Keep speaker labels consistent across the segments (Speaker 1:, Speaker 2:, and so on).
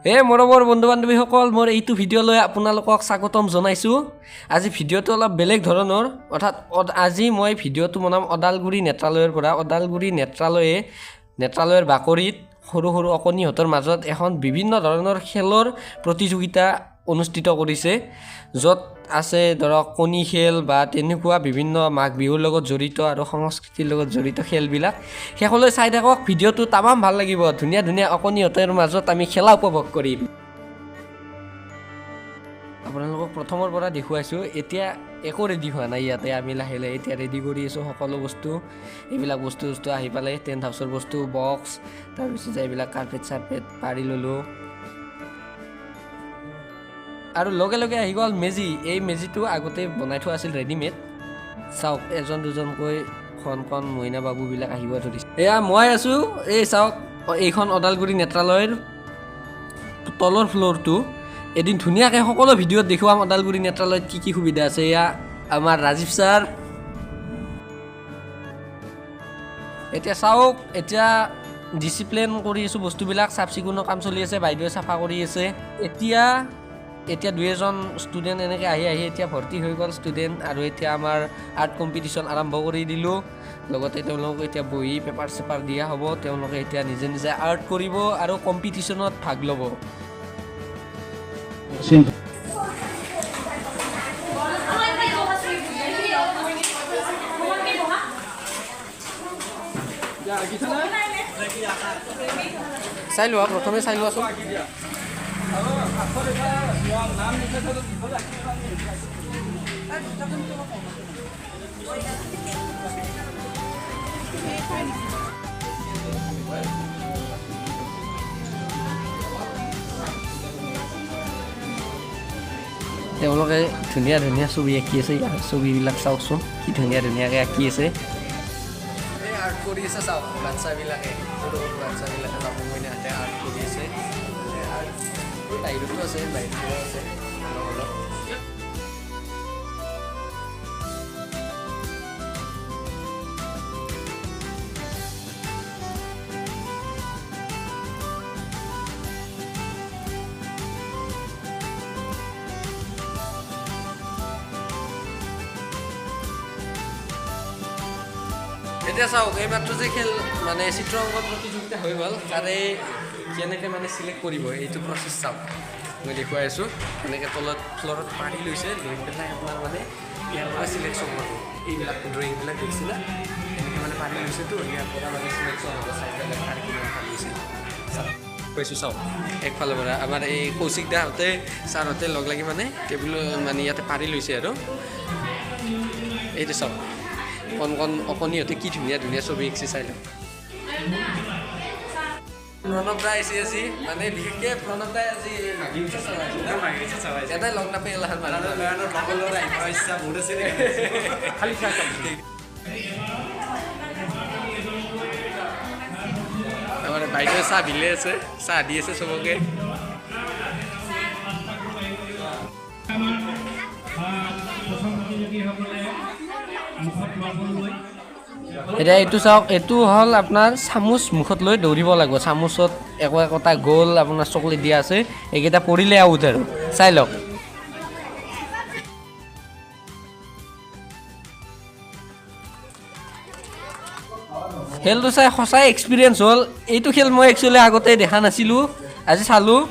Speaker 1: মৰমৰ বন্ধু বান্ধৱীসকল মোৰ এইটো ভিডিঅ'লৈ আপোনালোকক স্বাগতম জনাইছোঁ। আজি ভিডিঅ'টো অলপ বেলেগ ধৰণৰ, অৰ্থাৎ আজি মই ভিডিঅ'টো বনাম ওদালগুৰি নেত্ৰালয়ৰ পৰা। ওদালগুৰি নেত্ৰালয়ৰ বাকৰিত সৰু সৰু অকণিহঁতৰ মাজত এখন বিভিন্ন ধৰণৰ খেলৰ প্ৰতিযোগিতা অনুষ্ঠিত কৰিছে, য'ত আছে ধৰক কণী খেল বা তেনেকুৱা বিভিন্ন মাঘ বিহুৰ লগত জড়িত আৰু সংস্কৃতিৰ লগত জড়িত খেলবিলাক। শেষলৈ চাই থাকক, ভিডিঅ'টো তামাম ভাল লাগিব। ধুনীয়া ধুনীয়া অকণিহঁতৰ মাজত আমি খেলা উপভোগ কৰিম। আপোনালোকক প্ৰথমৰ পৰা দেখুৱাইছোঁ। এতিয়া একো ৰেডি হোৱা নাই ইয়াতে, আমি লাহে লাহে এতিয়া ৰেডি কৰি আছোঁ সকলো বস্তু। এইবিলাক বস্তু আহি পালে, টেণ্ট হাউচৰ বস্তু, বক্স, তাৰপিছত এইবিলাক কাৰ্পেট চাৰ্পেট পাৰি ল'লোঁ। আৰু লগে লগে আহি গ'ল মেজি। এই মেজিটো আগতে বনাই থোৱা আছিল ৰেডিমেড। চাওক, এজন দুজনকৈ কণ মইনা বাবুবিলাক আহিব ধৰিছে। এয়া মই আছোঁ, এই চাওক, এইখন ওদালগুৰি নেত্ৰালয়ৰ তলৰ ফ্ল'ৰটো। এদিন ধুনীয়াকৈ সকলো ভিডিঅ'ত দেখুৱাম ওদালগুৰি নেত্ৰালয়ত কি কি সুবিধা আছে। এয়া আমাৰ ৰাজীৱ ছাৰ। এতিয়া চাওক, এতিয়া ডিচিপ্লিন কৰি আছোঁ বস্তুবিলাক, চাফ চিকুণৰ কাম চলি আছে, বাইদেৱে চাফা কৰি আছে। এতিয়া দুই এজন ষ্টুডেণ্ট এনেকৈ আহি এতিয়া ভৰ্তি হৈ গ'ল ষ্টুডেণ্ট। আৰু এতিয়া আমাৰ আৰ্ট কম্পিটিশ্যন আৰম্ভ কৰি দিলোঁ। লগতে তেওঁলোকক এতিয়া বহি পেপাৰ চেপাৰ দিয়া হ'ব। তেওঁলোকে এতিয়া নিজে নিজে আৰ্ট কৰিব আৰু কম্পিটিশ্যনত ভাগ ল'ব। চাই লোৱা, প্ৰথমে চাই লোৱাচোন। তেওঁলোকে ধুনীয়া ধুনীয়া ছবি আঁকি আছে। ইয়াৰ ছবিবিলাক চাওকচোন, কি ধুনীয়া ধুনীয়াকৈ আঁকি আছে। আৰ্ট কৰি আছে, চাওক বাচ্চাবিলাকে, সৰু সৰু বাচ্চাবিলাকে বাবু মইনাহঁতে আৰ্ট কৰি আছে। বাহিৰতো আছে, বাহিৰতো আছে অলপ অলপ। এতিয়া চাওক, এইমাত্ৰ যে খেল মানে চিত্ৰ অংকন প্ৰতিযোগিতা হৈ গ'ল, তাৰে কেনেকৈ মানে চিলেক্ট কৰিব এইটো প্ৰচেছ চাওক। মই দেখুৱাই আছোঁ এনেকৈ তলত ফ্ল'ৰত পাৰি লৈছে, লৈ পেলাই আপোনাৰ মানে ইয়াৰ পৰা চিলেকশ্যন কৰিব। এইবিলাক ড্ৰয়িংবিলাক দেখিছিলে, এনেকৈ মানে পাৰি লৈছেতো, ইয়াৰ পৰা মানে চিলেকশ্যন হ'ব। চাইডবিলাক পাৰি কিমান ভাল হৈছে কৈছোঁ চাওক। একফালৰ পৰা আমাৰ এই কৌশিক দাহঁতে ছাৰহঁতে লগ লাগি মানে টেবুল মানে ইয়াতে পাৰি লৈছে। আৰু এইটো চাওক, কণ অকণিহঁতে কি ধুনীয়া ধুনীয়া ছবি আঁকিছে, চাই লওক। প্ৰণৱ দা আহিছে আজি, মানে বিশেষকৈ প্ৰণৱ দাই আজি এটাই লগ নাপাই এলাহান আমাৰ বাইদেৱে চাহ বিলে আছে, চাহ দি আছে চবকে। এতিয়া এইটো চাওক, এইটো হ'ল আপোনাৰ চামুচ মুখত লৈ দৌৰিব লাগিব। চামুচত একোটা গ'ল আপোনাৰ চকলেট দিয়া আছে, এইকেইটা পৰিলে আউট। আৰু চাই লওক। খেলটো চাই সঁচাই এক্সপিৰিয়েঞ্চ হ'ল। এইটো খেল মই একচুৱেলি আগতে দেখা নাছিলোঁ, আজি চালোঁ।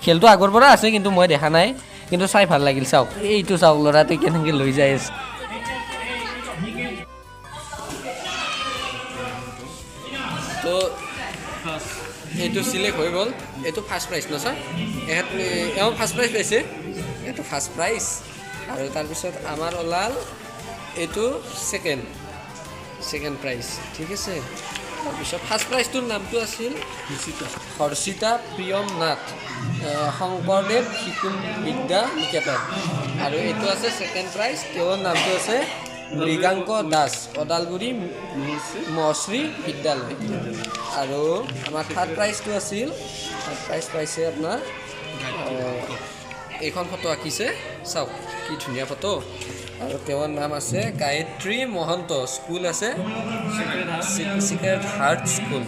Speaker 1: খেলটো আগৰ পৰা আছে কিন্তু মই দেখা নাই, কিন্তু চাই ভাল লাগিল। চাওক, এইটো চাওক, ল'ৰাটোৱে কেনেকৈ লৈ যাই আছে। তো এইটো চিলেক্ট হৈ গ'ল। এইটো ফাৰ্ষ্ট প্ৰাইজ ন ছাৰ? এওঁ ফাৰ্ষ্ট প্ৰাইজ পাইছে, এইটো ফাৰ্ষ্ট প্ৰাইজ। আৰু তাৰপিছত আমাৰ ওলাল এইটো ছেকেণ্ড প্ৰাইজ, ঠিক আছে। তাৰপিছত ফাৰ্ষ্ট প্ৰাইজটোৰ নামটো আছিল হৰ্ষিতা প্ৰিয়ম নাথ, শংকৰদেৱ শিশু বিদ্যা নিকেতন। আৰু এইটো আছে ছেকেণ্ড প্ৰাইজ, তেওঁৰ নামটো আছে মৃগাংক দাস, ওদালগুৰি মহশ্ৰী বিদ্যালয়। আৰু আমাৰ থাৰ্ড প্ৰাইজটো আছিল, থাৰ্ড প্ৰাইজ পাইছে আপোনাৰ এইখন ফটো আঁকিছে, চাওক কি ধুনীয়া ফটো। আৰু তেওঁৰ নাম আছে গায়ত্ৰী মহন্ত, স্কুল আছে secret heart school.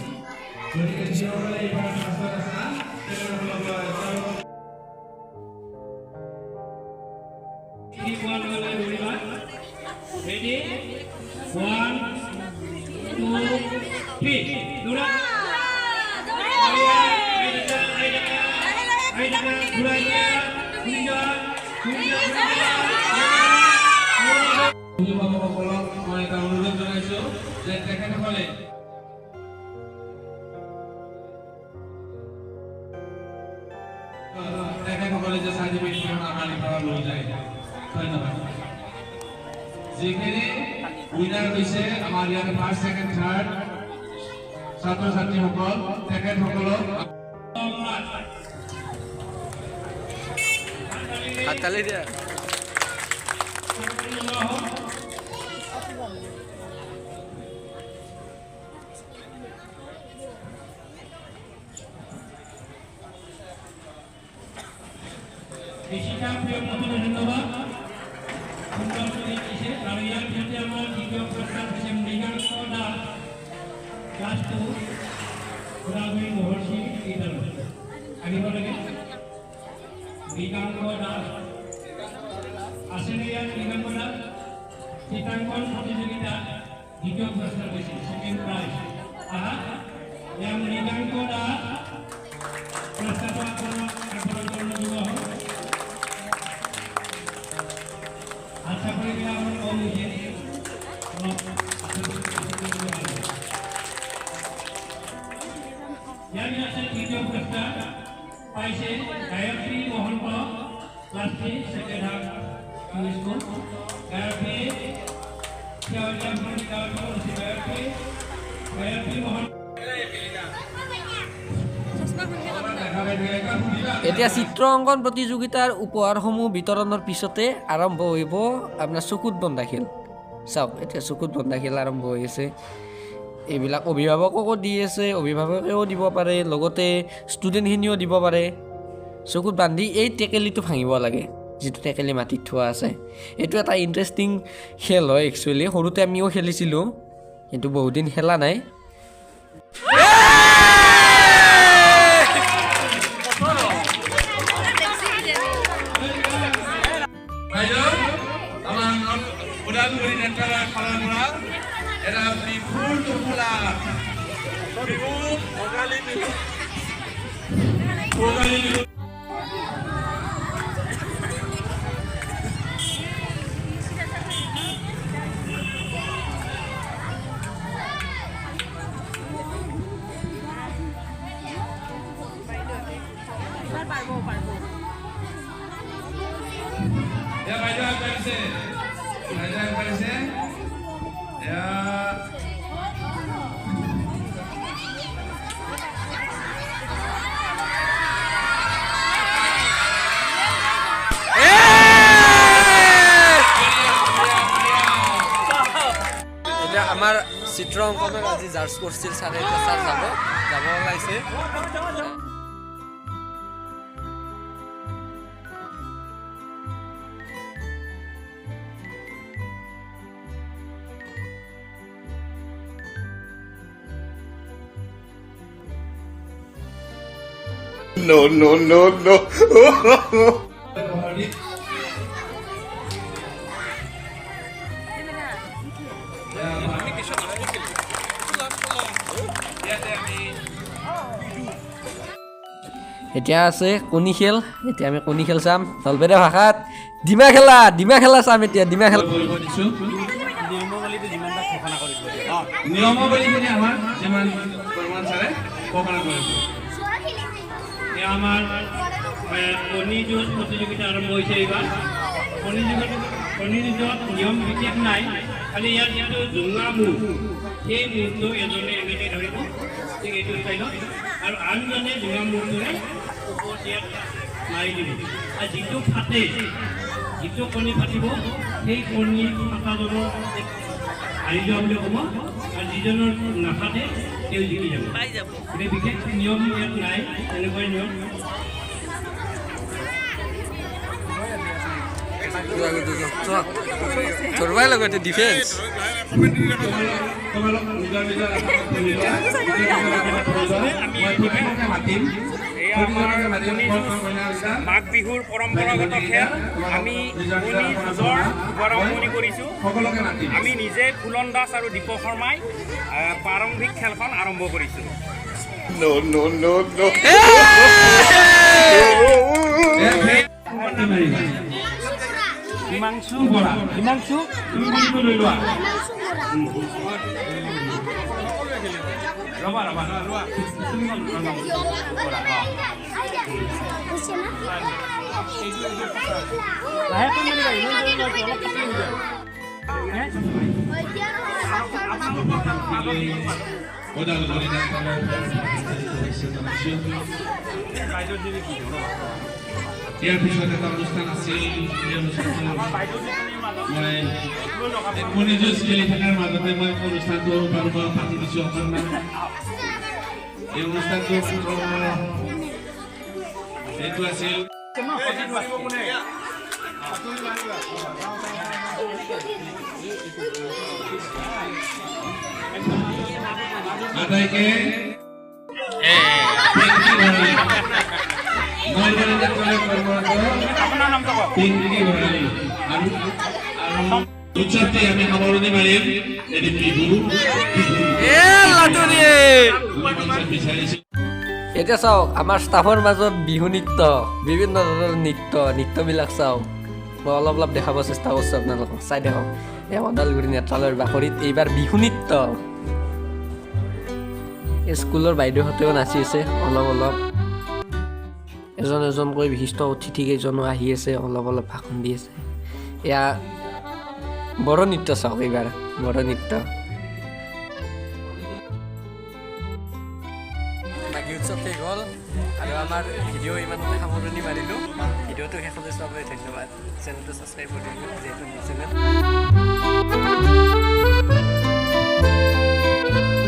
Speaker 2: Ready? 1, 2, 3. Dura. যিখিনি উইনাৰ হৈছে আমাৰ ইয়াত ফাৰ্ষ্ট সেকেন্ড থাৰ্ড ছাত্ৰ ছাত্ৰীসকল তেখেতসকলক
Speaker 1: হাততালি দিয়া
Speaker 2: বেশিটা প্রিয় নতুন ধন্যবাদ সুন্দর করে দিয়েছে আর ইয়ার ভিতরে আমার দ্বিতীয় প্রস্তাব হচ্ছে মৃগাঙ্ক দাস ক্লাস 2 ওরাগুলি মহর্ষি বিদ্যালয় আহিব লাগে মৃগাঙ্ক দাস আসেন ইয়ার মৃগাঙ্ক দাস চিত্রাঙ্কন প্রতিযোগিতা দ্বিতীয় প্রস্তাব হয়েছে সেকেন্ড প্রাইজ আহা ইয়ার মৃগাঙ্ক দাস প্রস্তাব আপনার দিব আশা করি আমার কম হয়েছে ইয়ার আছে তৃতীয় পুরস্কার পাইছে Gayatri Mahanta class 3 second half English school Gayatri Gayatri Mahanta
Speaker 1: এতিয়া চিত্ৰ অংকন প্ৰতিযোগিতাৰ উপহাৰসমূহ বিতৰণৰ পিছতে আৰম্ভ হ'ব আপোনাৰ চকুত বন্ধা খেল চাওক এতিয়া চকুত বন্ধা খেল আৰম্ভ হৈ আছে এইবিলাক অভিভাৱককো দি আছে অভিভাৱকেও দিব পাৰে লগতে ষ্টুডেণ্টখিনিও দিব পাৰে চকুত বান্ধি এই টেকেলিটো ভাঙিব লাগে যিটো টেকেলি মাটিত থোৱা আছে এইটো এটা ইণ্টাৰেষ্টিং খেল হয় একচুৱেলি সৰুতে আমিও খেলিছিলোঁ কিন্তু বহুদিন খেলা নাই
Speaker 2: era bibul tupula bibul ogali ya baca aparece ya
Speaker 1: আমাৰ চিত্ৰ অংকনৰ আজি জাৰ্জ কৰিছিল ছাৰে ছাৰ যাব ওলাইছে
Speaker 3: No.
Speaker 1: এতিয়া আছে কণী খেল এতিয়া আমি কণী খেল চাম নলবেৰীয়া ভাষাত ডিমা খেলা চাম এতিয়া ডিমা খেলা
Speaker 2: নিয়মাৱলীখিনি আমাৰ যিমান পৰিমাণ চাৰে ঘোষণা কৰিব আমাৰ কণী যুঁজ প্ৰতিযোগিতা আৰম্ভ হৈছে এইবাৰ কণী যুঁজত নিয়ম বিশেষ নাই খালি ইয়াত যিটো জোঙা মূৰ সেই মূৰটো এজনে এনেকৈ ধৰিব ঠিক এইটো ষ্টাইলত আৰু আনজনে জোঙা মূৰটোৰে ওপৰত ইয়াত মাৰি দিব আৰু যিটো কণী ফাটিব সেই কণী ফাটাজনৰ হাৰি যোৱা বুলি ক'ব আৰু যিজনৰ নাফাটে তেওঁ জিকি যাব গতিকে বিশেষ নিয়ম ইয়াত নাই তেনেকুৱাই নিয়ম
Speaker 1: ধৰবাই লগতে ডিফেন্স
Speaker 2: মাতিম এয়া আমাৰ কণী যুঁজ মাঘ বিহুৰ পৰম্পৰাগত খেল। আমি কণী যুঁজৰ শুভাৰম্ভণি কৰিছোঁ। আমি নিজে ফুলন দাস আৰু দীপক শৰ্মাই প্ৰাৰম্ভিক খেলখন আৰম্ভ কৰিছোঁ।
Speaker 3: No, no, no, no.
Speaker 2: Himanshu Bora, Himanshu তুমি কণীটো লৈ লোৱা। ৰবা ৰবা লোৱা।
Speaker 4: ইয়াৰ পিছত এটা অনুষ্ঠান আছিল। এই অনুষ্ঠানটো মই কণী যুঁজ খেলি থকাৰ মাজতে মই অনুষ্ঠানটো বাৰু মই পাতি দিছোঁ অকণমান। এই অনুষ্ঠানটো এইটো আছিল আটাইকে উৎসৱটি আমি সামৰণি মাৰিম। এটি বিহু বিচাৰিছোঁ।
Speaker 1: এতিয়া চাওক আমাৰ ষ্টাফৰ মাজত বিহু নৃত্য, বিভিন্ন ধৰণৰ নৃত্যবিলাক চাওক। মই অলপ অলপ দেখাব চেষ্টা কৰিছোঁ আপোনালোকক, চাই দেখক। এই ওদালগুৰি নেত্ৰালয়ৰ বাকৰিত এইবাৰ বিহু নৃত্য। স্কুলৰ বাইদেউহঁতেও নাচি আছে অলপ অলপ। এজন এজনকৈ বিশিষ্ট অতিথিকেইজনো আহি আছে, অলপ অলপ ভাষণ দি আছে। এয়া বড়ো নৃত্য চাওক, এইবাৰ বড়ো নৃত্য। বাকী উৎসৱ শেষ হ'ল আৰু আমাৰ ভিডিঅ' ইমানতে সামৰণি মাৰিলোঁ। ভিডিঅ'টো শেষলৈ চাবলৈ ধন্যবাদ। চেনেলটো ছাবস্ক্ৰাইব কৰি দিলোঁ যিহেতু নিউ চেনেল।